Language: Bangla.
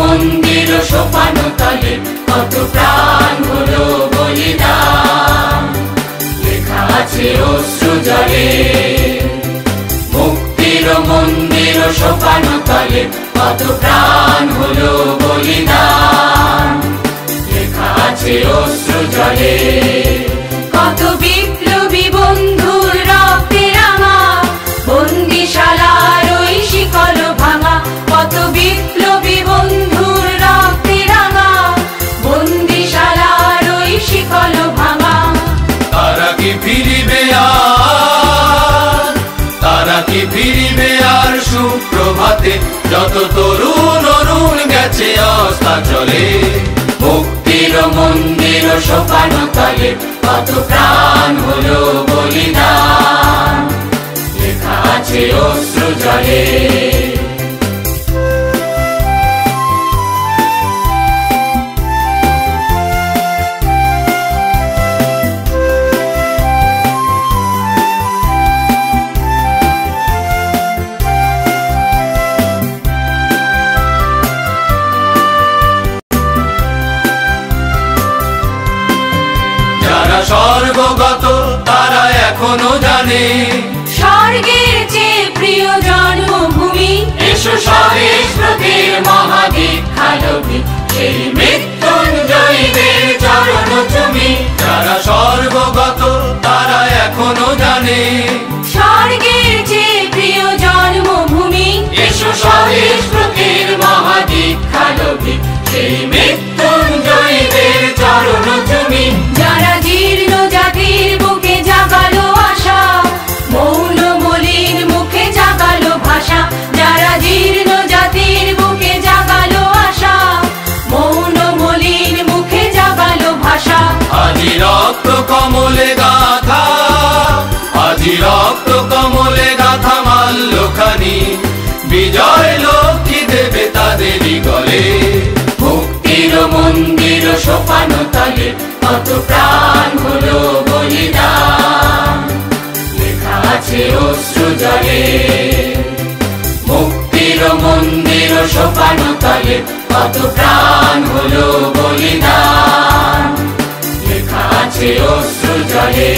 মন্দির সোপানো তলে কত প্রাণ হলো বলিদান, লেখা আছে অশ্রু জলে। মুক্তির মন্দির সোপানো তলে কত প্রাণ হলো বলিদান, লেখা আছে অশ্রু জলে। কত বিপ্লবী বন্ধুর রক্তে রাঙা বন্দিশালার ওই শিকল ভাঙা, কত বিপ্লবী বন্ধুর রক্তে রাঙা বন্দিশালার ওই শিকল ভাঙা। তারা কি ফিরিবে আর, তারা কি ফিরিবে আর সুপ্রভাতে, যত তরুণ অরুণ গেছে অস্তাচলে। মুক্তির মন্দির সোপানো তলে কত প্রাণ হলো বলিদান, লেখা আছে অশ্রু জলে। স্বর্গগত তারা এখনো জানে স্বর্গের চেয়ে প্রিয় জন্মভূমি, এসো স্বদেশ ব্রতের মহাদীক্ষালোভী, সেই মৃত্যুঞ্জয়ীদের চরণ চুমি। যারা স্বর্গগত তারা এখনো জানে স্বর্গের চেয়ে প্রিয় জন্মভূমি, এসো স্বদেশ ব্রতের মহাদীক্ষালোভী, সেই মৃত্যুঞ্জয়ীদের চরণ চুমি। যারা জীর্ণ জাতির বুকে জাগালো আশা, মৌন মলিন মুখে জাগালো ভাষা, যারা জীর্ণ জাতির বুকে জাগালো আশা, মৌন মলিন মুখে জাগালো ভাষা। আজি রক্ত কমলে গাথা, আজি রক্ত কমলে গাথা মাল্যখানি, বিজয় লক্ষ্মী দেবে তাদেরই গলে। মুক্তির মন্দির সোপানো তলে কত প্রাণ হলো বলিদান, লেখা আছে অশ্রু জলে। মুক্তির মন্দির সোপানো তলে কত প্রাণ হলো বলিদান, লেখা আছে অশ্রু জলে।